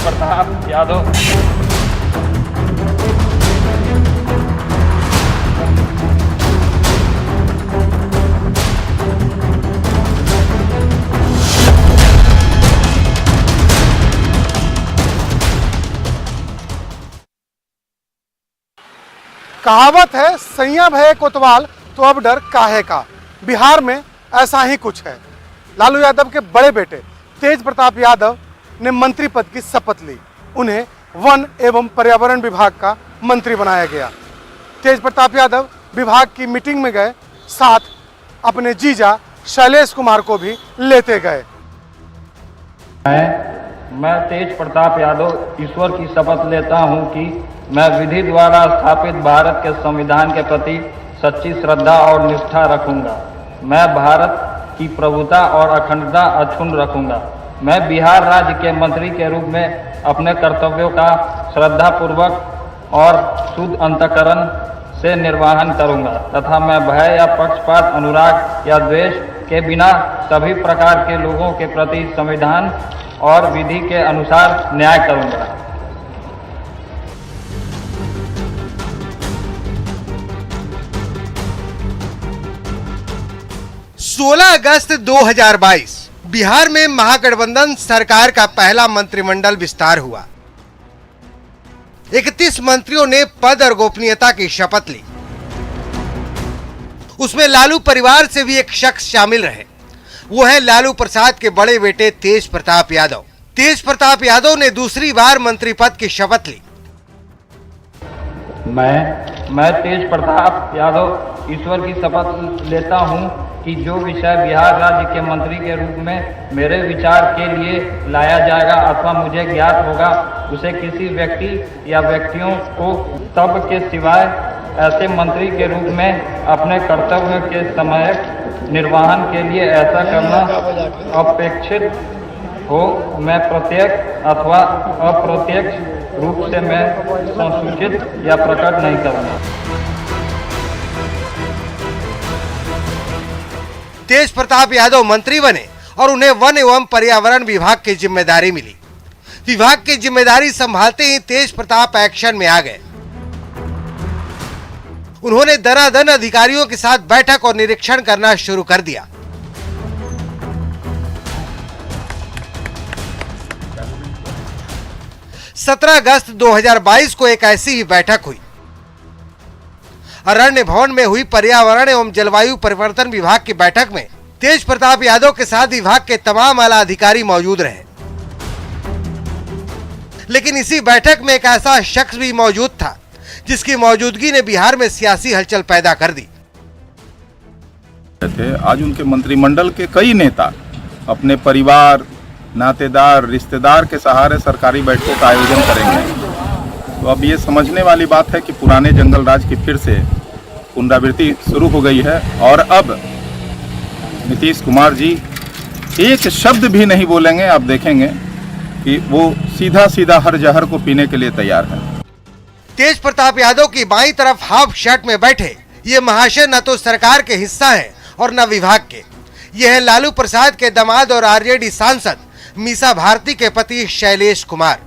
प्रताप यादव। कहावत है, सैया भये कोतवाल तो अब डर काहे का। बिहार में ऐसा ही कुछ है। लालू यादव के बड़े बेटे तेज प्रताप यादव ने मंत्री पद की शपथ ली। उन्हें वन एवं पर्यावरण विभाग का मंत्री बनाया गया। तेज प्रताप यादव विभाग की मीटिंग में गए, साथ अपने जीजा शैलेश कुमार को भी लेते गए। मैं तेज प्रताप यादव ईश्वर की शपथ लेता हूं कि मैं विधि द्वारा स्थापित भारत के संविधान के प्रति सच्ची श्रद्धा और निष्ठा रखूंगा। मैं भारत की प्रभुता और अखंडता अक्षुण्ण रखूंगा। मैं बिहार राज्य के मंत्री के रूप में अपने कर्तव्यों का श्रद्धापूर्वक और शुद्ध अंतःकरण से निर्वहन करूंगा तथा मैं भय या पक्षपात, अनुराग या द्वेष के बिना सभी प्रकार के लोगों के प्रति संविधान और विधि के अनुसार न्याय करूंगा। सोलह अगस्त 2022 बिहार में महागठबंधन सरकार का पहला मंत्रिमंडल विस्तार हुआ। 31 मंत्रियों ने पद और गोपनीयता की शपथ ली। उसमें लालू परिवार से भी एक शख्स शामिल रहे। वो है लालू प्रसाद के बड़े बेटे तेज प्रताप यादव। तेज प्रताप यादव ने दूसरी बार मंत्री पद की शपथ ली। मैं तेज प्रताप यादव ईश्वर की शपथ लेता हूं कि जो विषय बिहार राज्य के मंत्री के रूप में मेरे विचार के लिए लाया जाएगा अथवा मुझे ज्ञात होगा, उसे किसी व्यक्ति या व्यक्तियों को तब के सिवाय ऐसे मंत्री के रूप में अपने कर्तव्य के समय निर्वहन के लिए ऐसा करना अपेक्षित हो, मैं प्रत्यक्ष अथवा अप्रत्यक्ष रूप से मैं संसूचित या प्रकट नहीं करूंगा। तेज प्रताप यादव मंत्री बने और उन्हें वन एवं पर्यावरण विभाग की जिम्मेदारी मिली। विभाग की जिम्मेदारी संभालते ही तेज प्रताप एक्शन में आ गए। उन्होंने दनादन अधिकारियों के साथ बैठक और निरीक्षण करना शुरू कर दिया। सत्रह अगस्त 2022 को एक ऐसी ही बैठक हुई। अरण्य भवन में हुई पर्यावरण एवं जलवायु परिवर्तन विभाग की बैठक में तेज प्रताप यादव के साथ विभाग के तमाम आला अधिकारी मौजूद रहे। लेकिन इसी बैठक में एक ऐसा शख्स भी मौजूद था जिसकी मौजूदगी ने बिहार में सियासी हलचल पैदा कर दी। आज उनके मंत्रिमंडल के कई नेता अपने परिवार, नातेदार, रिश्तेदार के सहारे सरकारी बैठकों का आयोजन करेंगे। तो अब ये समझने वाली बात है कि पुराने जंगल राज की फिर से पुनरावृत्ति शुरू हो गई है और अब नीतीश कुमार जी एक शब्द भी नहीं बोलेंगे। आप देखेंगे कि वो सीधा सीधा हर जहर को पीने के लिए तैयार है। तेज प्रताप यादव की बाईं तरफ हाफ शर्ट में बैठे ये महाशय न तो सरकार के हिस्सा हैं और न विभाग के। ये है लालू प्रसाद के दामाद और आरजेडी सांसद मीसा भारती के पति शैलेश कुमार।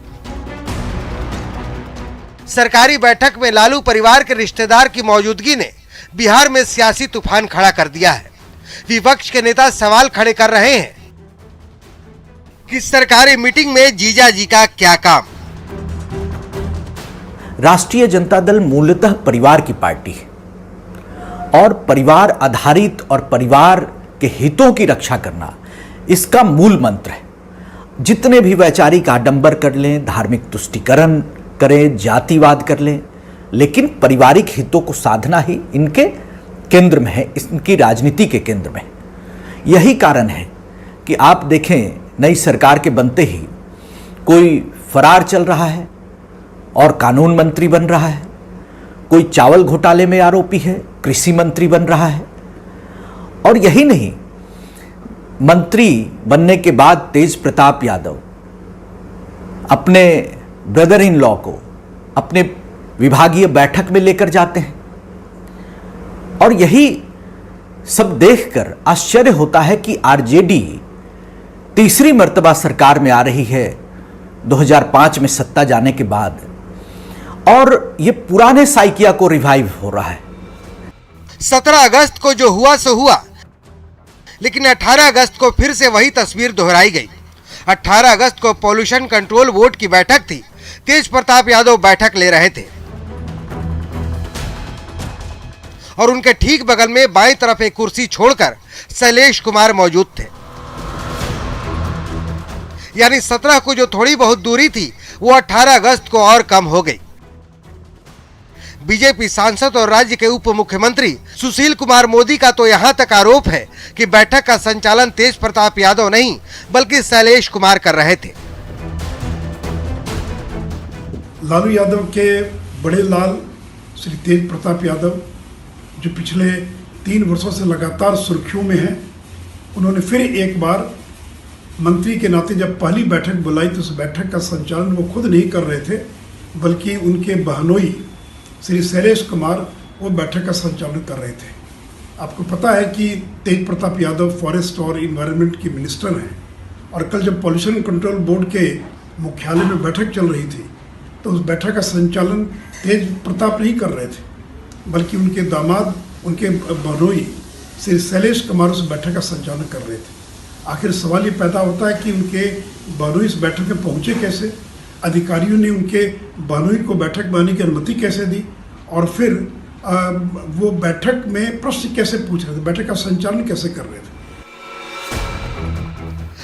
सरकारी बैठक में लालू परिवार के रिश्तेदार की मौजूदगी ने बिहार में सियासी तूफान खड़ा कर दिया है। विपक्ष के नेता सवाल खड़े कर रहे हैं कि सरकारी मीटिंग में जीजा जी का क्या काम। राष्ट्रीय जनता दल मूलतः परिवार की पार्टी है और परिवार आधारित और परिवार के हितों की रक्षा करना इसका मूल मंत्र है। जितने भी वैचारिक आडंबर कर लें, धार्मिक तुष्टीकरण करें, जातिवाद कर लें, लेकिन पारिवारिक हितों को साधना ही इनके केंद्र में है, इनकी राजनीति के केंद्र में। यही कारण है कि आप देखें नई सरकार के बनते ही कोई फरार चल रहा है और कानून मंत्री बन रहा है, कोई चावल घोटाले में आरोपी है, कृषि मंत्री बन रहा है। और यही नहीं, मंत्री बनने के बाद तेज प्रताप यादव अपने ब्रदर इन लॉ को अपने विभागीय बैठक में लेकर जाते हैं। और यही सब देखकर आश्चर्य होता है कि आरजेडी तीसरी मर्तबा सरकार में आ रही है 2005 में सत्ता जाने के बाद, और ये पुराने साइकिया को रिवाइव हो रहा है। 17 अगस्त को जो हुआ सो हुआ, लेकिन 18 अगस्त को फिर से वही तस्वीर दोहराई गई। 18 अगस्त को पॉल्यूशन कंट्रोल बोर्ड की बैठक थी। तेज प्रताप यादव बैठक ले रहे थे और उनके ठीक बगल में बाईं तरफ एक कुर्सी छोड़कर शैलेश कुमार मौजूद थे। यानी 17 को जो थोड़ी बहुत दूरी थी वो 18 अगस्त को और कम हो गई। बीजेपी सांसद और राज्य के उप मुख्यमंत्री सुशील कुमार मोदी का तो यहां तक आरोप है कि बैठक का संचालन तेज प्रताप यादव नहीं बल्कि शैलेश कुमार कर रहे थे। लालू यादव के बड़े लाल श्री तेज प्रताप यादव, जो पिछले 3 वर्षों से लगातार सुर्खियों में हैं, उन्होंने फिर एक बार मंत्री के नाते जब पहली बैठक बुलाई तो उस बैठक का संचालन वो खुद नहीं कर रहे थे, बल्कि उनके बहनोई श्री शैलेश कुमार वो बैठक का संचालन कर रहे थे। आपको पता है कि तेज प्रताप यादव फॉरेस्ट और इन्वायरमेंट की मिनिस्टर हैं, और कल जब पॉल्यूशन कंट्रोल बोर्ड के मुख्यालय में बैठक चल रही थी तो उस बैठक का संचालन तेज प्रताप नहीं कर रहे थे, बल्कि उनके दामाद, उनके बहनोई श्री शैलेश कुमार उस बैठक का संचालन कर रहे थे। आखिर सवाल ये पैदा होता है कि उनके बहनोई इस बैठक में पहुंचे कैसे, अधिकारियों ने उनके बहनोई को बैठक में आने की अनुमति कैसे दी, और फिर वो बैठक में प्रश्न कैसे पूछ रहे थे, बैठक का संचालन कैसे कर रहे थे।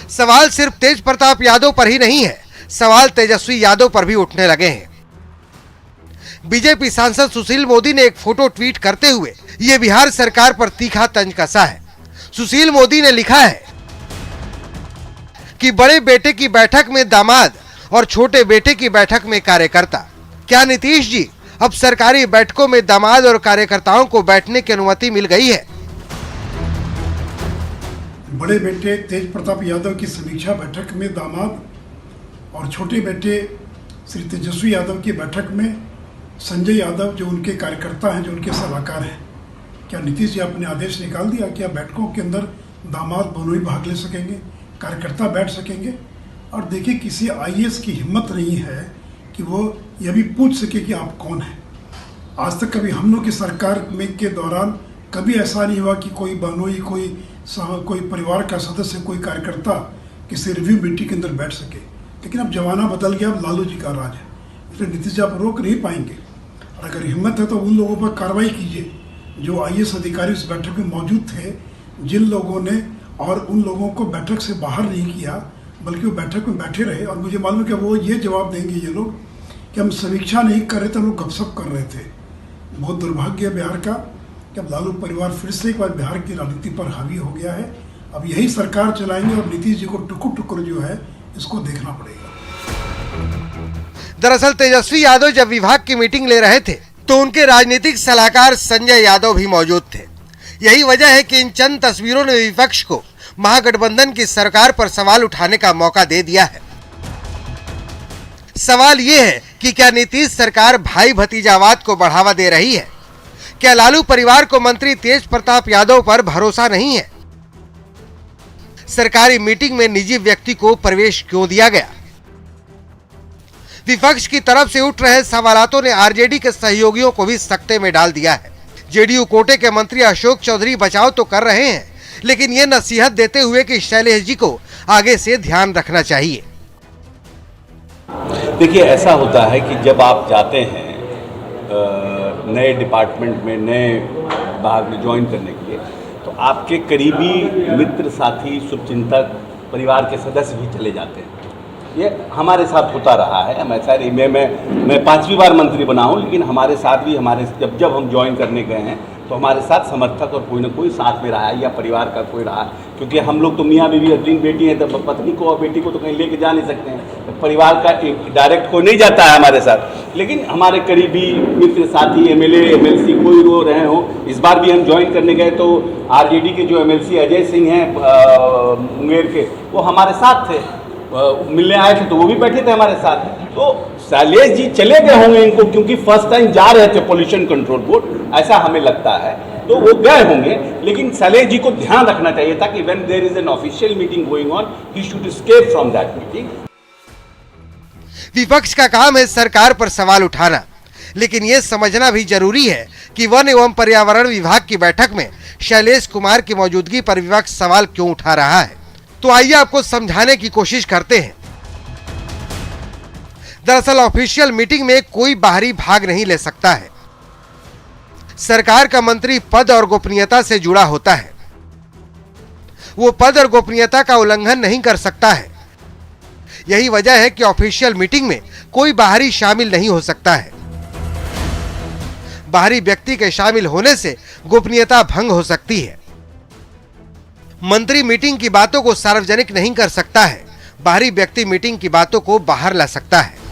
सवाल सिर्फ तेज प्रताप यादव पर ही नहीं है, सवाल तेजस्वी यादव पर भी उठने लगे हैं। बीजेपी सांसद सुशील मोदी ने एक फोटो ट्वीट करते हुए ये बिहार सरकार पर तीखा तंज कसा है। सुशील मोदी ने लिखा है कि बड़े बेटे की बैठक में दामाद और छोटे बेटे की बैठक में कार्यकर्ता। क्या नीतीश जी, अब सरकारी बैठकों में दामाद और कार्यकर्ताओं को बैठने की अनुमति मिल गई है? बड़े बेटे तेज प्रताप यादव की समीक्षा बैठक में दामाद और छोटे बेटे श्री तेजस्वी यादव की बैठक में संजय यादव, जो उनके कार्यकर्ता हैं, जो उनके सलाहकार हैं। क्या नीतीश जी आपने आदेश निकाल दिया कि बैठकों के अंदर दामाद बहनोई भाग ले सकेंगे, कार्यकर्ता बैठ सकेंगे? और देखिए, किसी आईएएस की हिम्मत नहीं है कि वो यह भी पूछ सके कि आप कौन हैं। आज तक कभी हम लोग की सरकार में के दौरान कभी ऐसा नहीं हुआ कि कोई बहनोई, कोई परिवार का सदस्य, कोई कार्यकर्ता किसी रिव्यू मीटिंग के अंदर बैठ सके। लेकिन अब जमाना बदल गया, अब लालू जी का राज है, इसलिए नीतीश जी आप रोक नहीं पाएंगे। और अगर हिम्मत है तो उन लोगों पर कार्रवाई कीजिए जो आईएएस अधिकारी उस बैठक में मौजूद थे, जिन लोगों ने और उन लोगों को बैठक से बाहर नहीं किया बल्कि वो बैठक में बैठे रहे। और मुझे मालूम है कि वो ये जवाब देंगे ये लोग कि हम समीक्षा नहीं कर रहे थे, हम लोग गपशप कर रहे थे। बहुत दुर्भाग्य है बिहार का कि अब लालू परिवार फिर से एक बार बिहार की राजनीति पर हावी हो गया है। अब यही सरकार चलाएंगे और नीतीश जी को टुकुर टुकुर जो है इसको देखना पड़ेगा। दरअसल तेजस्वी यादव जब विभाग की मीटिंग ले रहे थे तो उनके राजनीतिक सलाहकार संजय यादव भी मौजूद थे। यही वजह है कि इन चंद तस्वीरों ने विपक्ष को महागठबंधन की सरकार पर सवाल उठाने का मौका दे दिया है। सवाल यह है कि क्या नीतीश सरकार भाई भतीजावाद को बढ़ावा दे रही है? क्या लालू परिवार को मंत्री तेज प्रताप यादव पर भरोसा नहीं है? सरकारी मीटिंग में निजी व्यक्ति को प्रवेश क्यों दिया गया? विपक्ष की तरफ से उठ रहे सवालातों ने आरजेडी के सहयोगियों को भी सकते में डाल दिया है। जेडीयू कोटे के मंत्री अशोक चौधरी बचाव तो कर रहे हैं, लेकिन ये नसीहत देते हुए कि शैलेश जी को आगे से ध्यान रखना चाहिए। देखिए, ऐसा होता है कि जब आप जाते हैं नए डिपार्टमेंट में, नए विभाग में ज्वाइन करने के लिए, तो आपके करीबी मित्र, साथी, शुभचिंतक, परिवार के सदस्य भी चले जाते हैं। ये हमारे साथ होता रहा है। मैं 5वीं बार मंत्री बना हूँ, लेकिन हमारे साथ भी जब हम ज्वाइन करने गए हैं तो हमारे साथ समर्थक और कोई ना कोई साथ में रहा है या परिवार का कोई रहा, क्योंकि हम लोग तो मियाँ बीवी, हस्बैंड बेटी हैं, तो पत्नी को और बेटी को तो कहीं लेके जा नहीं सकते हैं। तो परिवार का एक डायरेक्ट कोई नहीं जाता है हमारे साथ, लेकिन हमारे करीबी मित्र, साथी, एमएलए, एमएलसी कोई रो रहे हो। इस बार भी हम ज्वाइन करने गए तो आरजेडी के जो एमएलसी अजय सिंह हैं मुंगेर के, वो हमारे साथ थे। मिलने आए थे तो वो भी बैठे थे हमारे साथ। तो शैलेश जी चले गए होंगे इनको, क्योंकि फर्स्ट टाइम जा रहे थे पॉल्यूशन कंट्रोल बोर्ड, ऐसा हमें लगता है, तो वो गए होंगे। लेकिन शैलेश जी को ध्यान रखना चाहिए था कि when there is an official meeting going on, he should escape from that meeting. विपक्ष का काम है सरकार पर सवाल उठाना, लेकिन यह समझना भी जरूरी है कि वन एवं पर्यावरण विभाग की बैठक में शैलेश कुमार की मौजूदगी पर विपक्ष सवाल क्यों उठा रहा है। तो आइए आपको समझाने की कोशिश करते हैं। दरअसल ऑफिशियल मीटिंग में कोई बाहरी भाग नहीं ले सकता है। सरकार का मंत्री पद और गोपनीयता से जुड़ा होता है। वो पद और गोपनीयता का उल्लंघन नहीं कर सकता है। यही वजह है कि ऑफिशियल मीटिंग में कोई बाहरी शामिल नहीं हो सकता है। बाहरी व्यक्ति के शामिल होने से गोपनीयता भंग हो सकती है। मंत्री मीटिंग की बातों को सार्वजनिक नहीं कर सकता है। बाहरी व्यक्ति मीटिंग की बातों को बाहर ला सकता है।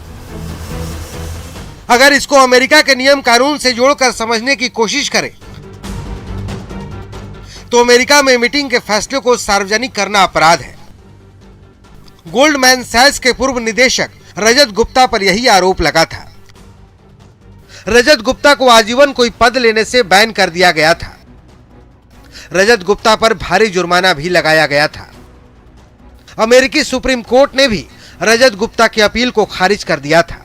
अगर इसको अमेरिका के नियम कानून से जोड़कर समझने की कोशिश करें तो अमेरिका में मीटिंग के फैसले को सार्वजनिक करना अपराध है। गोल्डमैन सैक्स के पूर्व निदेशक रजत गुप्ता पर यही आरोप लगा था। रजत गुप्ता को आजीवन कोई पद लेने से बैन कर दिया गया था। रजत गुप्ता पर भारी जुर्माना भी लगाया गया था। अमेरिकी सुप्रीम कोर्ट ने भी रजत गुप्ता की अपील को खारिज कर दिया था।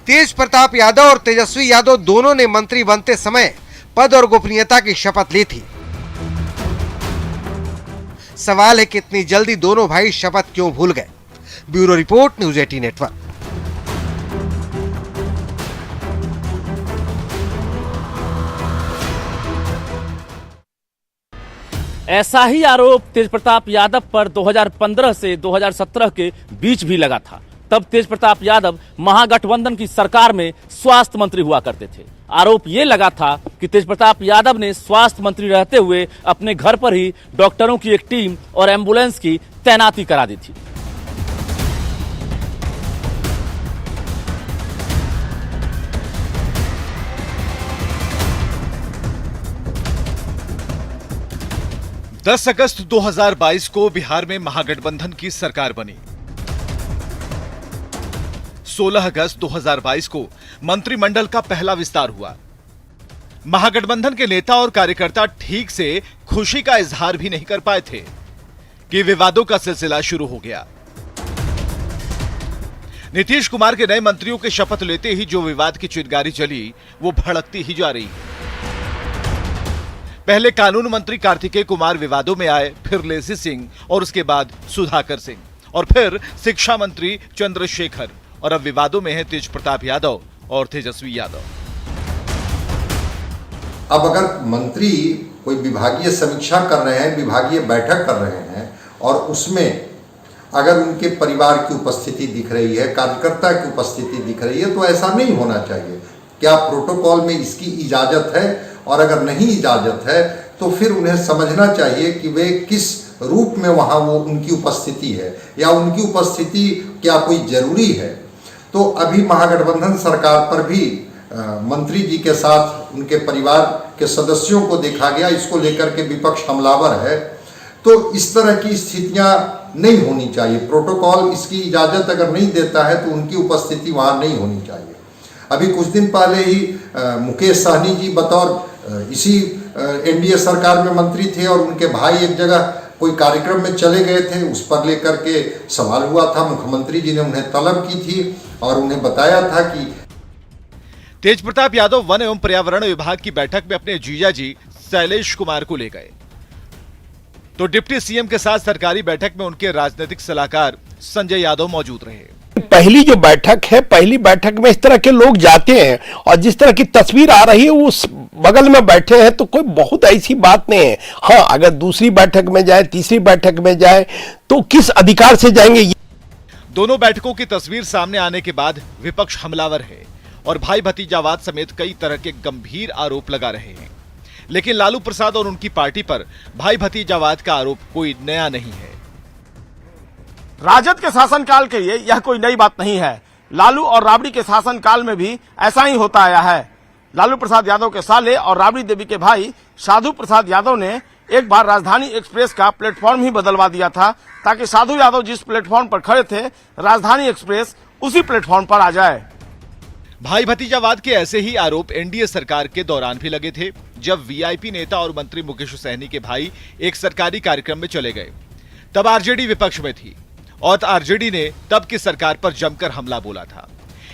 तेज प्रताप यादव और तेजस्वी यादव दोनों ने मंत्री बनते समय पद और गोपनीयता की शपथ ली थी। सवाल है कि इतनी जल्दी दोनों भाई शपथ क्यों भूल गए। Bureau report, news 18 network. ऐसा ही आरोप तेज प्रताप यादव पर 2015 से 2017 के बीच भी लगा था। तब तेज प्रताप यादव महागठबंधन की सरकार में स्वास्थ्य मंत्री हुआ करते थे। आरोप यह लगा था कि तेज प्रताप यादव ने स्वास्थ्य मंत्री रहते हुए अपने घर पर ही डॉक्टरों की एक टीम और एम्बुलेंस की तैनाती करा दी थी। दस अगस्त 2022 को बिहार में महागठबंधन की सरकार बनी। 16 अगस्त 2022 को मंत्रिमंडल का पहला विस्तार हुआ। महागठबंधन के नेता और कार्यकर्ता ठीक से खुशी का इजहार भी नहीं कर पाए थे कि विवादों का सिलसिला शुरू हो गया। नीतीश कुमार के नए मंत्रियों के शपथ लेते ही जो विवाद की चिंगारी जली वो भड़कती ही जा रही है। पहले कानून मंत्री कार्तिकेय कुमार विवादों में आए, फिर लेसी सिंह और उसके बाद सुधाकर सिंह और फिर शिक्षा मंत्री चंद्रशेखर और अब विवादों में है तेज प्रताप यादव और तेजस्वी यादव। अब अगर मंत्री कोई विभागीय समीक्षा कर रहे हैं, विभागीय बैठक कर रहे हैं और उसमें अगर उनके परिवार की उपस्थिति दिख रही है, कार्यकर्ता की उपस्थिति दिख रही है, तो ऐसा नहीं होना चाहिए। क्या प्रोटोकॉल में इसकी इजाजत है? और अगर नहीं इजाजत है तो फिर उन्हें समझना चाहिए कि वे किस रूप में वहाँ वो उनकी उपस्थिति है या उनकी उपस्थिति क्या कोई जरूरी है। तो अभी महागठबंधन सरकार पर भी मंत्री जी के साथ उनके परिवार के सदस्यों को देखा गया। इसको लेकर के विपक्ष हमलावर है। तो इस तरह की स्थितियां नहीं होनी चाहिए। प्रोटोकॉल इसकी इजाजत अगर नहीं देता है तो उनकी उपस्थिति वहाँ नहीं होनी चाहिए। अभी कुछ दिन पहले ही मुकेश सहनी जी बतौर इसी एनडीए सरकार में मंत्री थे और उनके भाई एक जगह कोई कार्यक्रम में चले गए थे, उस पर लेकर के सवाल हुआ था। मुख्यमंत्री जी ने उन्हें तलब की थी और उन्हें बताया था कि तेज प्रताप यादव वन एवं पर्यावरण विभाग की बैठक में अपने जीजा जी शैलेश कुमार को ले गए तो डिप्टी सीएम के साथ सरकारी बैठक में उनके राजनीतिक सलाहकार संजय यादव मौजूद रहे। पहली जो बैठक है, पहली बैठक में इस तरह के लोग जाते हैं और जिस तरह की तस्वीर आ रही है उस बगल में बैठे हैं तो कोई बहुत ऐसी बात नहीं है। हाँ, अगर दूसरी बैठक में जाए, तीसरी बैठक में जाए तो किस अधिकार से जाएंगे। दोनों बैठकों की तस्वीर सामने आने के बाद विपक्ष हमलावर है और भाई भतीजावाद समेत कई तरह के गंभीर आरोप लगा रहे हैं। लेकिन लालू प्रसाद और उनकी पार्टी पर भाई भतीजावाद का आरोप कोई नया नहीं है। राजद के शासनकाल के लिए यह कोई नई बात नहीं है। लालू और राबड़ी के शासनकाल में भी ऐसा ही होता आया है। लालू प्रसाद यादव के साले और राबड़ी देवी के भाई साधु प्रसाद यादव ने एक बार राजधानी एक्सप्रेस का प्लेटफॉर्म ही बदलवा दिया था ताकि साधु यादव जिस प्लेटफॉर्म पर खड़े थे राजधानी एक्सप्रेस उसी प्लेटफॉर्म पर आ जाए। भाई भतीजावाद के ऐसे ही आरोप एनडीए सरकार के दौरान भी लगे थे, जब वीआईपी नेता और मंत्री मुकेश सहनी के भाई एक सरकारी कार्यक्रम में चले गए। तब आरजेडी विपक्ष में थी और आरजेडी ने तब की सरकार पर जमकर हमला बोला था।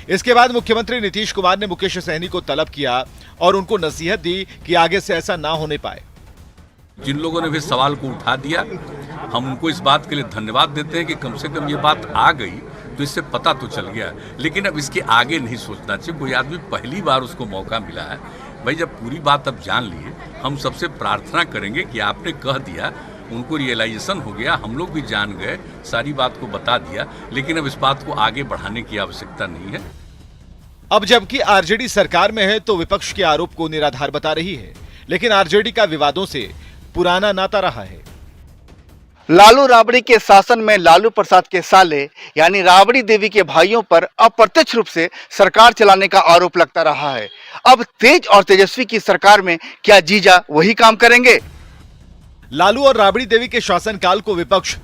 इसके बाद मुख्यमंत्री नीतीश कुमार ने मुकेश सहनी को तलब किया और उनको नसीहत दी कि आगे से ऐसा ना होने पाए। जिन लोगों ने भी सवाल को उठा दिया, हम उनको इस बात के लिए धन्यवाद देते हैं कि कम से कम ये बात आ गई तो इससे पता तो चल गया, लेकिन अब इसके आगे नहीं सोचना चाहिए। कोई आदमी पहली बार उसको मौका मिला है, भाई जब पूरी बात अब जान लिए, हम सबसे प्रार्थना करेंगे कि आपने कह दिया, उनको रियलाइजेशन हो गया, हम लोग भी जान गए, सारी बात को बता दिया, लेकिन अब इस बात को आगे बढ़ाने की आवश्यकता नहीं है। अब जबकि आरजेडी सरकार में है तो विपक्ष के आरोप को निराधार बता रही है, लेकिन आरजेडी का विवादों से पुराना नाता रहा है। लालू राबड़ी के शासन में लालू प्रसाद के साले यानी राबड़ी देवी के भाइयों पर अप्रत्यक्ष रूप से सरकार चलाने का आरोप लगता रहा है। अब तेज और तेजस्वी की सरकार में क्या जीजा वही काम करेंगे? लालू और राबड़ी देवी के शासनकाल को विपक्ष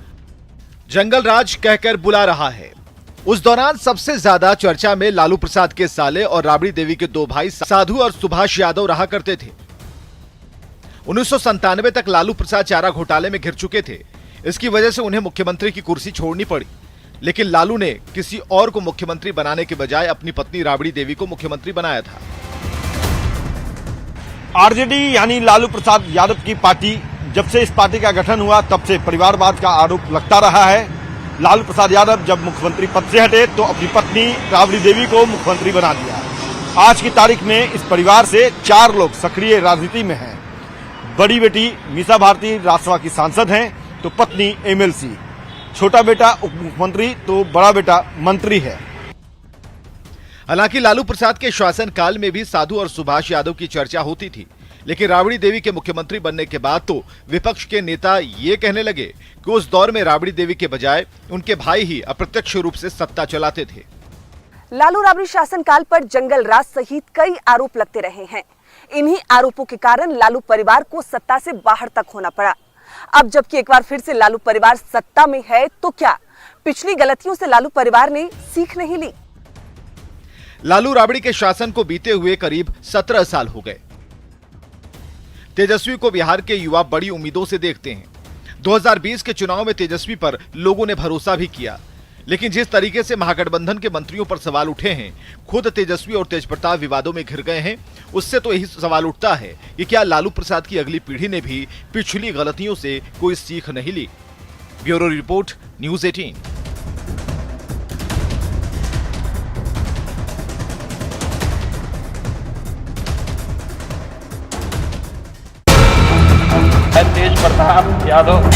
जंगल राज कहकर बुला रहा है। उस दौरान सबसे ज्यादा चर्चा में लालू प्रसाद के साले और राबड़ी देवी के दो भाई साधु और सुभाष यादव रहा करते थे। 1997 तक लालू प्रसाद चारा घोटाले में घिर चुके थे। इसकी वजह से उन्हें मुख्यमंत्री की कुर्सी छोड़नी पड़ी, लेकिन लालू ने किसी और को मुख्यमंत्री बनाने के बजाय अपनी पत्नी राबड़ी देवी को मुख्यमंत्री बनाया था। आरजेडी यानी लालू प्रसाद यादव की पार्टी, जब से इस पार्टी का गठन हुआ तब से परिवारवाद का आरोप लगता रहा है। लालू प्रसाद यादव जब मुख्यमंत्री पद से हटे तो अपनी पत्नी राबड़ी देवी को मुख्यमंत्री बना दिया। आज की तारीख में इस परिवार से 4 लोग सक्रिय राजनीति में हैं। बड़ी बेटी मीसा भारती राज्यसभा की सांसद हैं, तो पत्नी एमएलसी, छोटा बेटा उप मुख्यमंत्री तो बड़ा बेटा मंत्री है। हालांकि लालू प्रसाद के शासनकाल में भी साधु और सुभाष यादव की चर्चा होती थी, लेकिन राबड़ी देवी के मुख्यमंत्री बनने के बाद तो विपक्ष के नेता ये कहने लगे कि उस दौर में राबड़ी देवी के बजाय उनके भाई ही अप्रत्यक्ष रूप से सत्ता चलाते थे। लालू राबड़ी शासनकाल पर जंगल राज सहित कई आरोप लगते रहे हैं। इन्हीं आरोपों के कारण लालू परिवार को सत्ता से बाहर तक होना पड़ा। अब जबकि एक बार फिर से लालू परिवार सत्ता में है, तो क्या पिछली गलतियों से लालू परिवार ने सीख नहीं ली? लालू राबड़ी के शासन को बीते हुए करीब 17 साल हो गए। तेजस्वी को बिहार के युवा बड़ी उम्मीदों से देखते हैं। 2020 के चुनाव में तेजस्वी पर लोगों ने भरोसा भी किया, लेकिन जिस तरीके से महागठबंधन के मंत्रियों पर सवाल उठे हैं, खुद तेजस्वी और तेजप्रताप विवादों में घिर गए हैं, उससे तो यही सवाल उठता है कि क्या लालू प्रसाद की अगली पीढ़ी ने भी पिछली गलतियों से कोई सीख नहीं ली। Bureau report, news 18। Tej Pratap Yadav